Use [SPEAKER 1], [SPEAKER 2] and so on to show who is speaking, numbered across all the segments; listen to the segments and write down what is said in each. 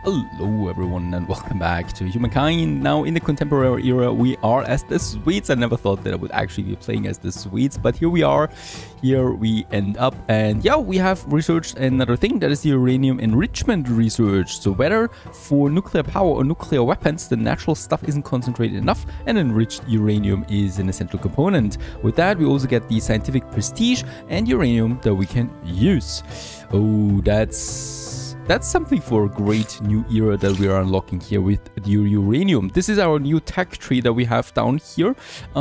[SPEAKER 1] Hello everyone and welcome back to Humankind. Now in the contemporary era we are as the Swedes. I never thought that I would actually be playing as the Swedes, but here we are. Here we end up, and yeah, we have researched another thing, that is the uranium enrichment research. So whether for nuclear power or nuclear weapons the natural stuff isn't concentrated enough, and enriched uranium is an essential component. With that we also get the scientific prestige and uranium that we can use. Oh, that's something for a great new era that we are unlocking here with the uranium. This is our new tech tree that we have down here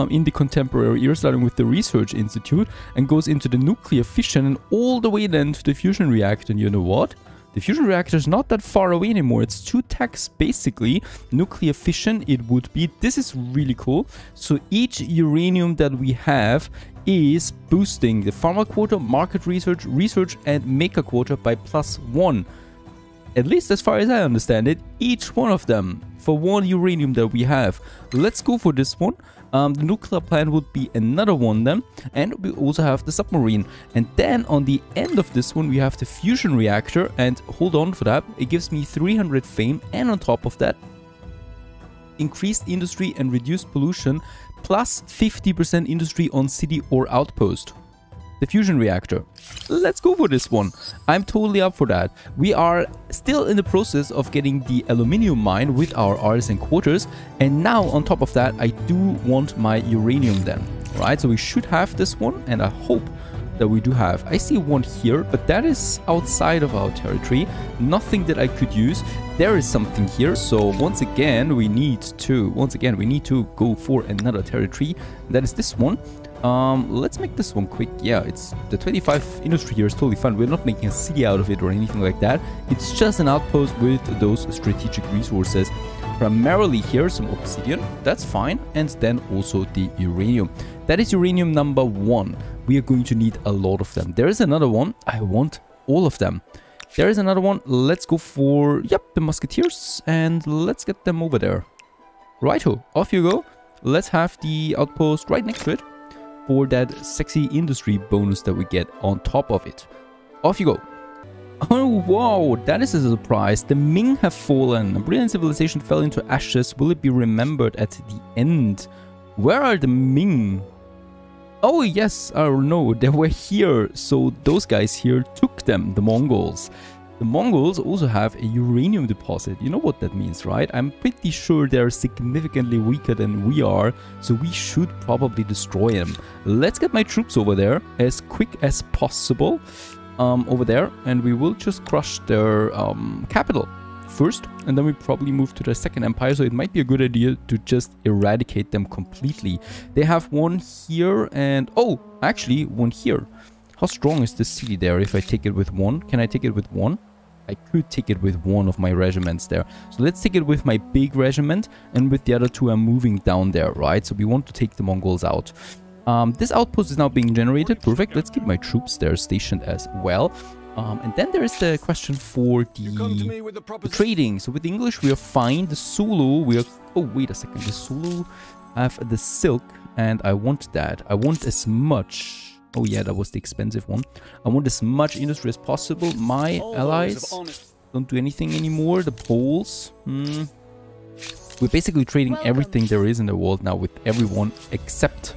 [SPEAKER 1] in the contemporary era, starting with the research institute and goes into the nuclear fission and all the way then to the fusion reactor. And you know what? The fusion reactor is not that far away anymore. It's 2 techs basically. Nuclear fission it would be. This is really cool. So each uranium that we have is boosting the pharma quota, market research, and maker quota by +1. At least as far as I understand it, each one of them for 1 uranium that we have. Let's go for this one. The nuclear plant would be another one then, and we also have the submarine. And then on the end of this one we have the fusion reactor, and hold on for that, it gives me 300 fame, and on top of that increased industry and reduced pollution plus 50% industry on city or outpost. The fusion reactor. Let's go for this one. I'm totally up for that. We are still in the process of getting the aluminium mine with our artisan quarters, and now on top of that I do want my uranium then. Right, so we should have this one, and I hope that we do have. I see one here, but that is outside of our territory. Nothing that I could use. There is something here, so once again we need to go for another territory. That is this one. Let's make this one quick. Yeah, it's the 25 industry here is totally fun. We're not making a city out of it or anything like that. It's just an outpost with those strategic resources. Primarily here some obsidian, that's fine, and then also the uranium. That is uranium number 1. We are going to need a lot of them. There is another one. I want all of them. There is another one. Let's go for, yep, the musketeers, and let's get them over there. Righto, off you go. Let's have the outpost right next to it for that sexy industry bonus that we get on top of it. Off you go. Oh wow, that is a surprise. The Ming have fallen. A brilliant civilization fell into ashes. Will it be remembered at the end? Where are the Ming? Oh yes, oh no, they were here. So those guys here took them, the Mongols. The Mongols also have a uranium deposit. You know what that means, right? I'm pretty sure they're significantly weaker than we are, so we should probably destroy them. Let's get my troops over there as quick as possible over there, and we will just crush their capital first, and then we probably move to the second empire, so it might be a good idea to just eradicate them completely. They have one here, and oh, actually one here. How strong is this city there if I take it with 1? Can I take it with 1? I could take it with 1 of my regiments there. So let's take it with my big regiment, and with the other 2 I'm moving down there, right? So we want to take the Mongols out. This outpost is now being generated. Perfect. Let's keep my troops there stationed as well. And then there is the question for the trading. So with the English we are fine. The Zulu we are... Oh, wait a second. The Zulu have the silk, and I want that. I want as much... Oh yeah, that was the expensive one. I want as much industry as possible. My allies don't do anything anymore. The Poles... We're basically trading everything there is in the world now with everyone except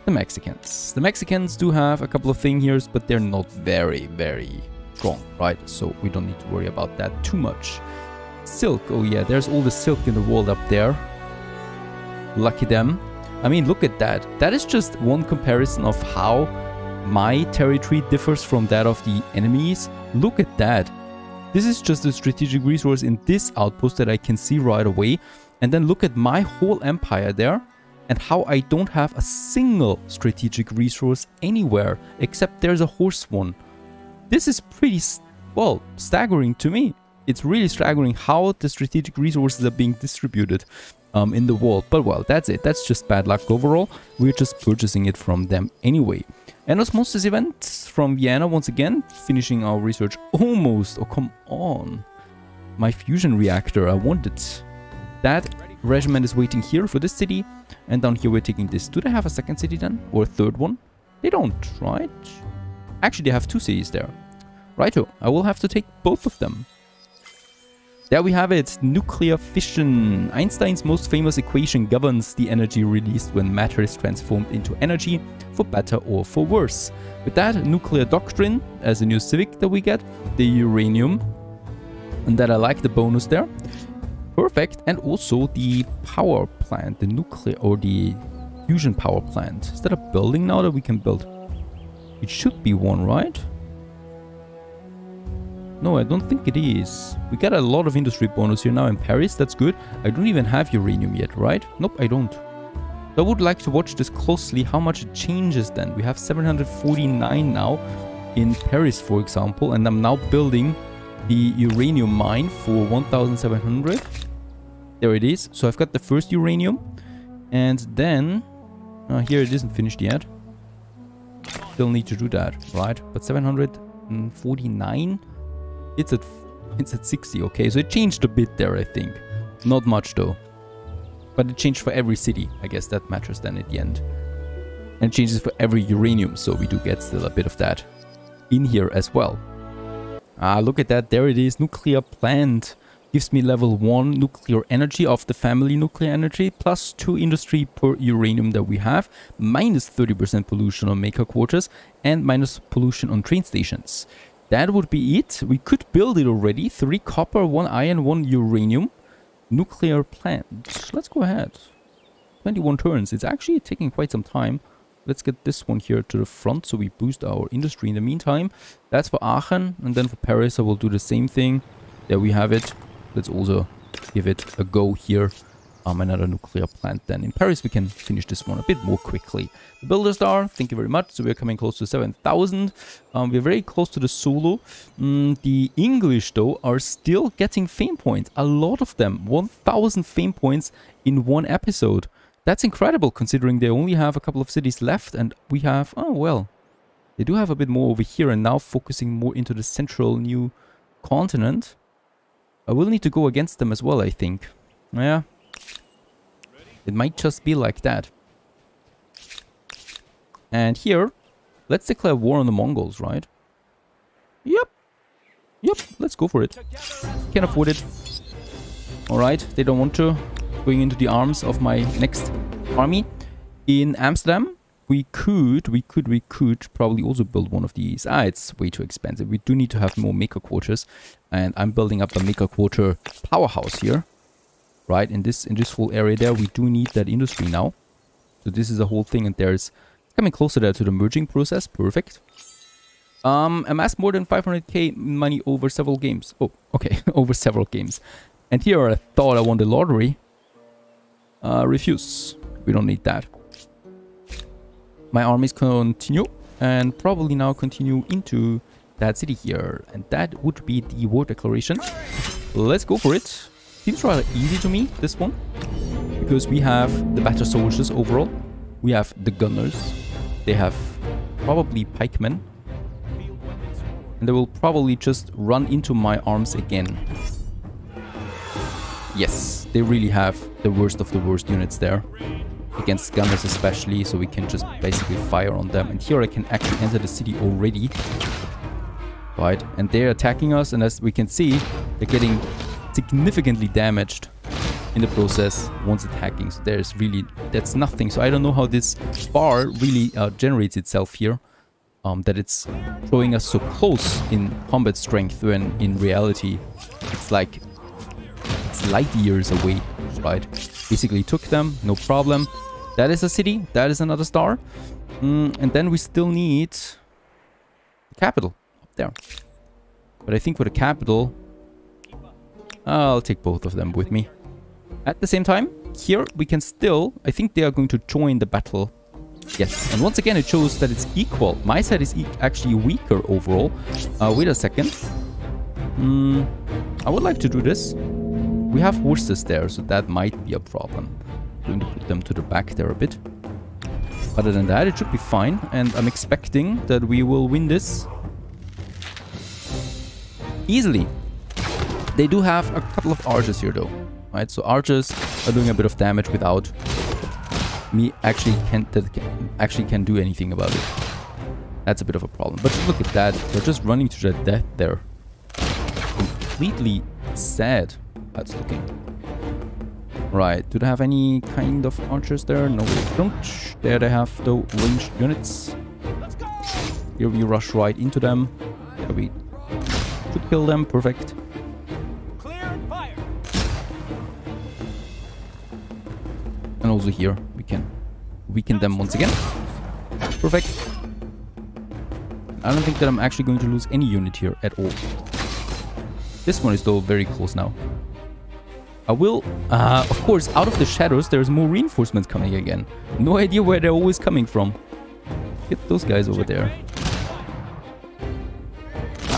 [SPEAKER 1] the Mexicans. The Mexicans do have a couple of things here, but they're not very, very strong, right? So we don't need to worry about that too much. Silk. Oh yeah, there's all the silk in the world up there. Lucky them. I mean, look at that. That is just one comparison of how my territory differs from that of the enemies. Look at that. This is just a strategic resource in this outpost that I can see right away. And then look at my whole empire there, and how I don't have a single strategic resource anywhere, except there's a horse one. This is pretty, well, staggering to me. It's really staggering how the strategic resources are being distributed in the world. But well, that's it. That's just bad luck overall. We're just purchasing it from them anyway. And osmosis event from Vienna once again, finishing our research almost. Oh, come on. My fusion reactor, I want it. That regiment is waiting here for this city, and down here we're taking this. Do they have a second city then? Or a third one? They don't, right? Actually, they have 2 cities there. Righto, I will have to take both of them. There we have it, nuclear fission. Einstein's most famous equation governs the energy released when matter is transformed into energy, for better or for worse. With that, nuclear doctrine as a new civic that we get, the uranium, and that I like the bonus there. Perfect, and also the power plant, the nuclear or the fusion power plant. Is that a building now that we can build? It should be one, right? No, I don't think it is. We got a lot of industry bonus here now in Paris. That's good. I don't even have uranium yet, right? Nope, I don't. So I would like to watch this closely, how much it changes then. We have 749 now in Paris, for example. And I'm now building the uranium mine for 1,700. There it is. So I've got the first uranium. And then... here it isn't finished yet. Still need to do that, right? But 749... It's at 60, okay, so it changed a bit there, I think. Not much though. But it changed for every city. I guess that matters then at the end. And it changes for every uranium, so we do get still a bit of that in here as well. Ah, look at that, there it is, nuclear plant. Gives me level 1 nuclear energy of the family nuclear energy, plus 2 industry per uranium that we have, minus 30% pollution on maker quarters, and minus pollution on train stations. That would be it. We could build it already. 3 copper, 1 iron, 1 uranium. Nuclear plant. Let's go ahead. 21 turns. It's actually taking quite some time. Let's get this one here to the front so we boost our industry in the meantime. That's for Aachen. And then for Paris I will do the same thing. There we have it. Let's also give it a go here. Another nuclear plant then. In Paris we can finish this one a bit more quickly. The builder star, thank you very much. So we're coming close to 7,000. We're very close to the solo. The English though are still getting fame points. A lot of them. 1,000 fame points in one episode. That's incredible considering they only have a couple of cities left. And we have, oh well, they do have a bit more over here and now focusing more into the central new continent. I will need to go against them as well, I think. Yeah. It might just be like that. And here, let's declare war on the Mongols, right? Yep. Yep, let's go for it. Can't afford it. Alright, they don't want to. Going into the arms of my next army. In Amsterdam, we could probably also build one of these. Ah, it's way too expensive. We do need to have more maker quarters. And I'm building up a maker quarter powerhouse here. Right, in this whole area there, we do need that industry now. So this is the whole thing, and there's coming closer there to the merging process. Perfect. Amassed more than 500k money over several games. Oh, okay, over several games. And here I thought I won the lottery. Refuse. We don't need that. My armies continue, and probably now continue into that city here. And that would be the war declaration. Let's go for it. Seems rather easy to me, this one, because we have the better soldiers overall. We have the gunners. They have probably pikemen. And they will probably just run into my arms again. Yes, they really have the worst of the worst units there. Against gunners especially, so we can just basically fire on them. And here I can actually enter the city already. Right, and they're attacking us, and as we can see, they're getting significantly damaged in the process once attacking. So there's really, that's nothing. So I don't know how this bar really generates itself here, that it's throwing us so close in combat strength when in reality it's like it's light years away, right? Basically took them, no problem. That is a city, that is another star. And then we still need the capital up there. But I think for the capital, I'll take both of them with me. At the same time, here we can still... I think they are going to join the battle. Yes, and once again it shows that it's equal. My side is actually weaker overall. Wait a second. I would like to do this. We have horses there, so that might be a problem. I'm going to put them to the back there a bit. Other than that, it should be fine. And I'm expecting that we will win this easily. They do have a couple of archers here though, right? So archers are doing a bit of damage without me actually can do anything about it. That's a bit of a problem. But look at that, they're just running to their death there. Completely bit sad. That's looking. Right, do they have any kind of archers there? No, they don't. There they have the ranged units. Here we rush right into them. There we should kill them. Perfect.
[SPEAKER 2] Clear fire.
[SPEAKER 1] And also here we can weaken them once again. Perfect. I don't think that I'm actually going to lose any unit here at all. This one is though very close now. I will, of course, out of the shadows, there's more reinforcements coming again. No idea where they're always coming from. Get those guys over there.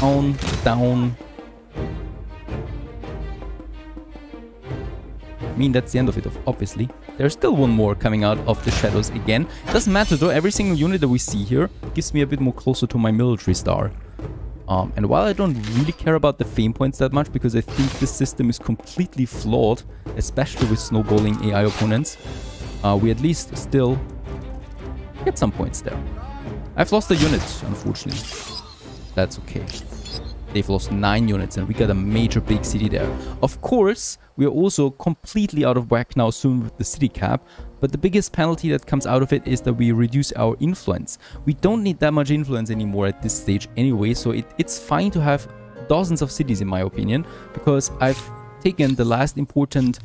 [SPEAKER 1] Down, down. I mean, that's the end of it, obviously. There's still one more coming out of the shadows again. Doesn't matter though, every single unit that we see here gives me a bit more closer to my military star. And while I don't really care about the fame points that much, because I think this system is completely flawed, especially with snowballing AI opponents, we at least still get some points there. I've lost a unit, unfortunately. That's okay. They've lost 9 units and we got a major big city there. Of course, we are also completely out of whack now soon with the city cap. But the biggest penalty that comes out of it is that we reduce our influence. We don't need that much influence anymore at this stage anyway. So it's fine to have dozens of cities in my opinion. Because I've taken the last important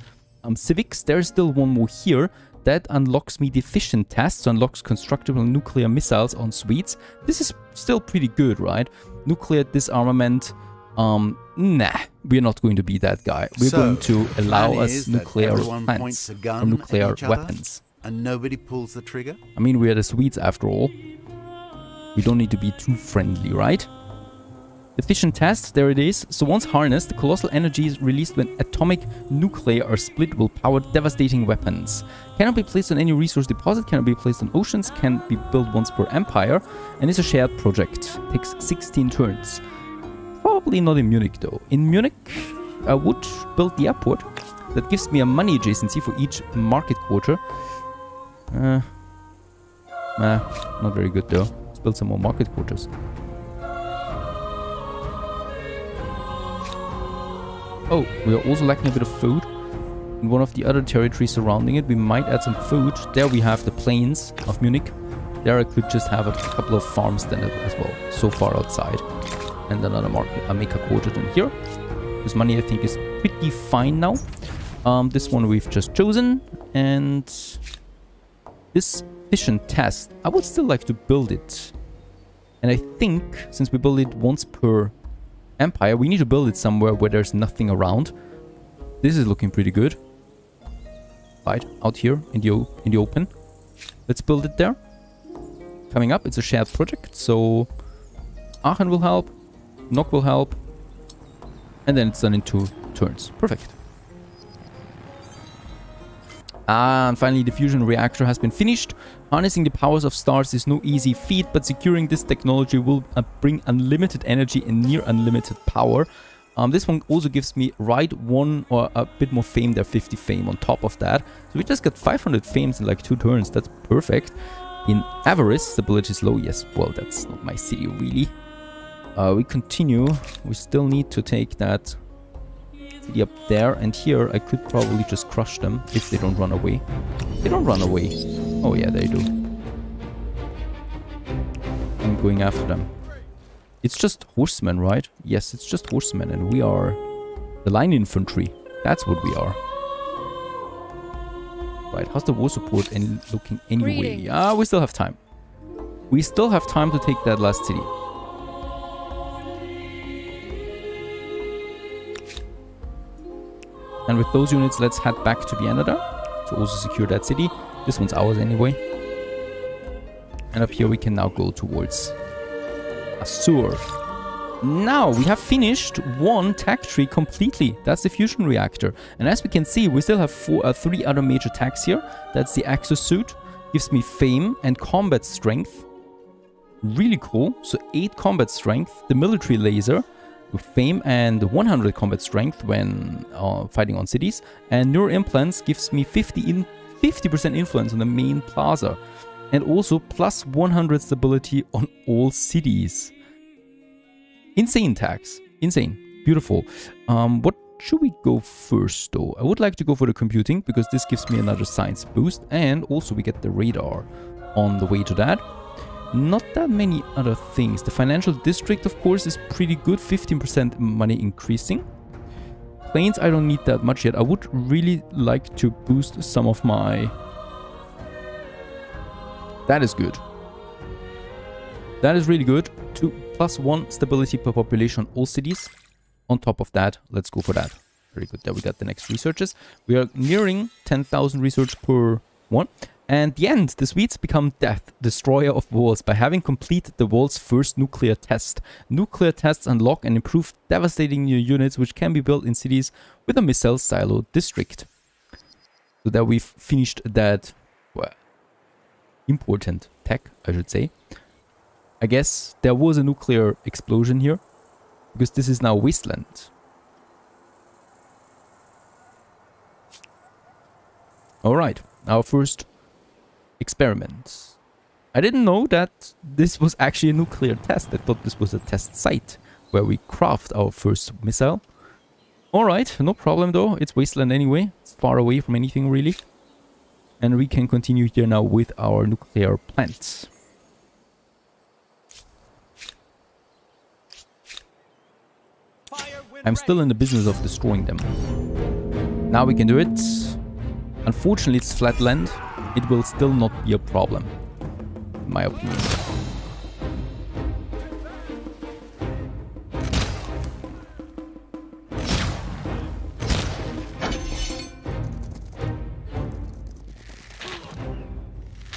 [SPEAKER 1] civics. There's still one more here. That unlocks me the Fission test, so unlocks constructible nuclear missiles on Swedes. This is still pretty good, right? Nuclear disarmament. Nah, we're not going to be that guy. We're going to allow us nuclear plants or nuclear weapons.
[SPEAKER 3] And nobody pulls the trigger?
[SPEAKER 1] I mean, we are the Swedes after all. We don't need to be too friendly, right? The fission test, there it is. So once harnessed, the colossal energy is released when atomic nuclei are split will power devastating weapons. Cannot be placed on any resource deposit, cannot be placed on oceans, can be built once per empire, and is a shared project. Takes 16 turns. Probably not in Munich though. In Munich, I would build the airport. That gives me a money adjacency for each market quarter. Not very good though. Let's build some more market quarters. Oh, we are also lacking a bit of food. In one of the other territories surrounding it, we might add some food. There we have the plains of Munich. There I could just have a couple of farms then as well, so far outside. And another market. I'll make a quarter then here. This money I think is pretty fine now. This one we've just chosen. And this fission test, I would still like to build it. And I think, since we build it once per empire, we need to build it somewhere where there's nothing around. This is looking pretty good. Right, out here in the open. Let's build it there. Coming up, it's a shared project, so Aachen will help, Nock will help, and then it's done in 2 turns. Perfect. And finally, the fusion reactor has been finished. Harnessing the powers of stars is no easy feat, but securing this technology will bring unlimited energy and near unlimited power. This one also gives me one or a bit more fame there, 50 fame on top of that. So we just got 500 fames in like 2 turns. That's perfect. In avarice, stability is low. Yes, well, that's not my city really. We continue. We still need to take that city up there, and here I could probably just crush them if they don't run away. They don't run away. Oh yeah, they do. I'm going after them. It's just horsemen, right? Yes, it's just horsemen, and we are the line infantry. That's what we are. Right, how's the war support looking anyway? Yeah, we still have time. We still have time to take that last city. And with those units, let's head back to Vienna to also secure that city. This one's ours anyway. And up here we can now go towards Assur. Now we have finished 1 tech tree completely. That's the fusion reactor. And as we can see, we still have 3 other major techs here. That's the exosuit. Gives me fame and combat strength. Really cool. So 8 combat strength. The military laser with fame and 100 combat strength when fighting on cities. And neural implants gives me 50% influence on the main plaza. And also plus 100 stability on all cities. Insane tax. Insane. Beautiful. What should we go first though? I would like to go for the computing because this gives me another science boost, and also we get the radar on the way to that. Not that many other things. The financial district, of course, is pretty good. 15% money increasing. Planes, I don't need that much yet. I would really like to boost some of my... That is good. That is really good. +1 stability per population on all cities. On top of that, let's go for that. Very good. There we got the next researches. We are nearing 10,000 research per one. And the end, the Swedes become death, destroyer of walls, by having completed the wall's first nuclear test. Nuclear tests unlock and improve devastating new units which can be built in cities with a missile silo district. So that we've finished that, well, important tech, I should say. I guess there was a nuclear explosion here, because this is now wasteland. Alright, our first experiment. I didn't know that this was actually a nuclear test. I thought this was a test site where we craft our first missile. Alright, no problem though. It's wasteland anyway. It's far away from anything really. And we can continue here now with our nuclear plants. I'm still in the business of destroying them. Now we can do it. Unfortunately, it's flat land. It will still not be a problem, in my opinion.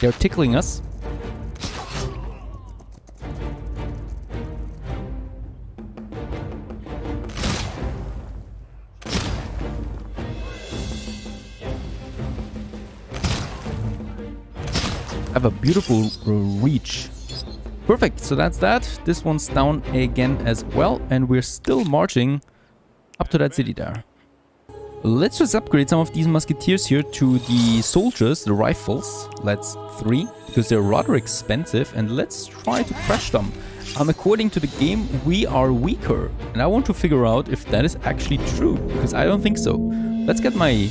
[SPEAKER 1] They're tickling us. Have a beautiful reach. Perfect, so that's that. This one's down again as well, and we're still marching up to that city there. Let's just upgrade some of these musketeers here to the soldiers, the rifles. Let's 3, because they're rather expensive, and let's try to crash them. According to the game, we are weaker, and I want to figure out if that is actually true, because I don't think so. Let's get my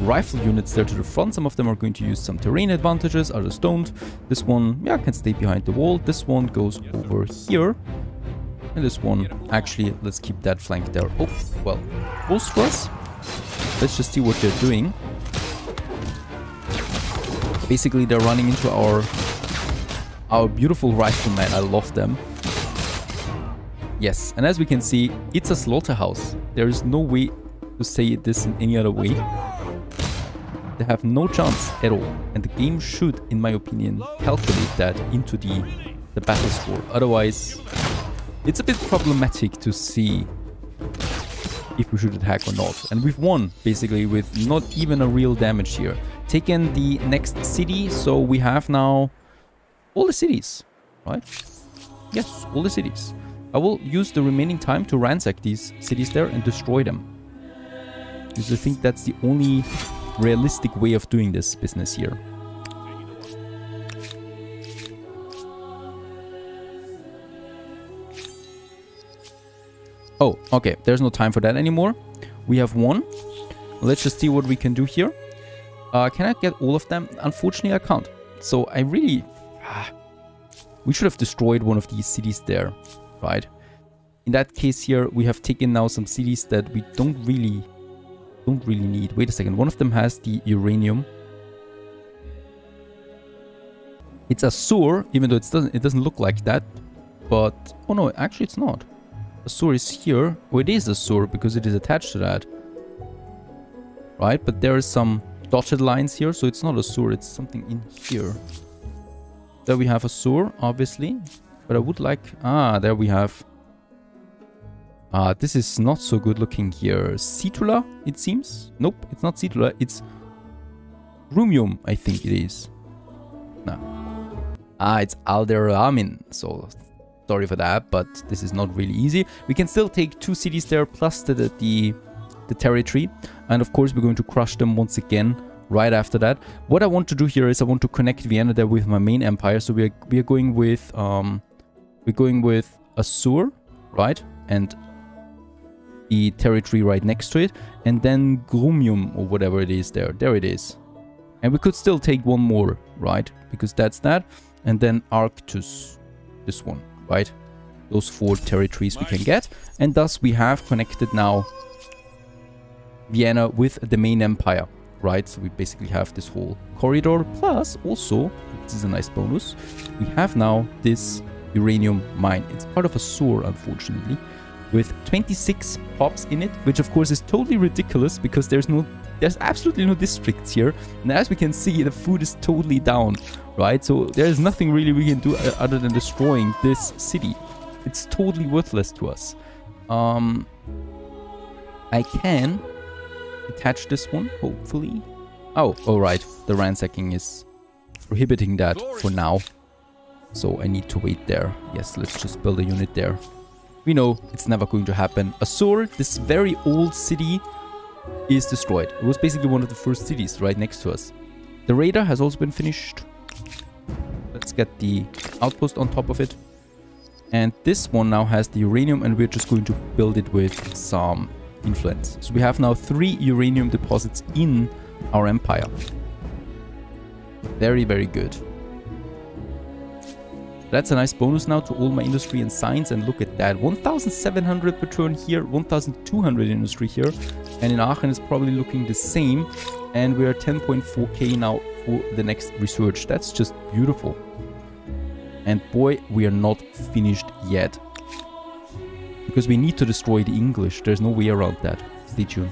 [SPEAKER 1] rifle units there to the front. Some of them are going to use some terrain advantages, others don't. This one, yeah, can stay behind the wall. This one goes over here. And this one, actually, let's keep that flank there. Oh, well, close for us. Let's just see what they're doing. Basically, they're running into our beautiful riflemen. I love them. Yes, and as we can see, it's a slaughterhouse. There is no way to say this in any other way. They have no chance at all, and the game should, in my opinion, calculate that into the battle score. Otherwise, it's a bit problematic to see if we should attack or not. And we've won, basically, with not even a real damage here. Taken the next city, so we have now all the cities, right? Yes, all the cities. I will use the remaining time to ransack these cities there and destroy them, because I think that's the only realistic way of doing this business here. Oh, okay. There's no time for that anymore. We have won. Let's just see what we can do here. Can I get all of them? Unfortunately, I can't. So I really... we should have destroyed one of these cities there, right? In that case here, we have taken now some cities that we don't really need. Wait a second. One of them has the uranium. It's a sewer, even though it doesn't look like that. But oh no, actually it's not. A sewer is here. Oh, it is a sewer because it is attached to that. Right, but there are some dotted lines here, so it's not a sewer, it's something in here. There we have a sewer, obviously. But I would like... Ah, there we have... this is not so good looking here. Citula, it seems. Nope, it's not Citula. It's Rumium, I think it is. No. It's Alderamin. So sorry for that, but this is not really easy. We can still take 2 cities there plus the territory. And of course, we're going to crush them once again right after that. What I want to do here is I want to connect Vienna there with my main empire. So we are going with a sewer, right? And the territory right next to it, and then Grumium or whatever it is there. There it is. And we could still take one more, right? Because that's that. And then Arctus, this one, right? Those 4 territories we can get. And thus we have connected now Vienna with the main empire, right? So we basically have this whole corridor. Plus also, this is a nice bonus, we have now this uranium mine. It's part of a sewer, unfortunately, with 26 pops in it, which of course is totally ridiculous because there's absolutely no districts here. And as we can see, the food is totally down, right? So there's nothing really we can do other than destroying this city. It's totally worthless to us. I can attach this one, hopefully. Oh, alright. The ransacking is prohibiting that for now. So I need to wait there. Yes, let's just build a unit there. We know it's never going to happen. Azur, this very old city, is destroyed. It was basically one of the first cities right next to us. The radar has also been finished. Let's get the outpost on top of it. And this one now has the uranium, and we're just going to build it with some influence. So we have now 3 uranium deposits in our empire. Very, very good. That's a nice bonus now to all my industry and science, and look at that. 1,700 per turn here, 1,200 industry here, and in Aachen it's probably looking the same, and we're 10.4k now for the next research. That's just beautiful. And boy, we are not finished yet. Because we need to destroy the English. There's no way around that. Stay tuned.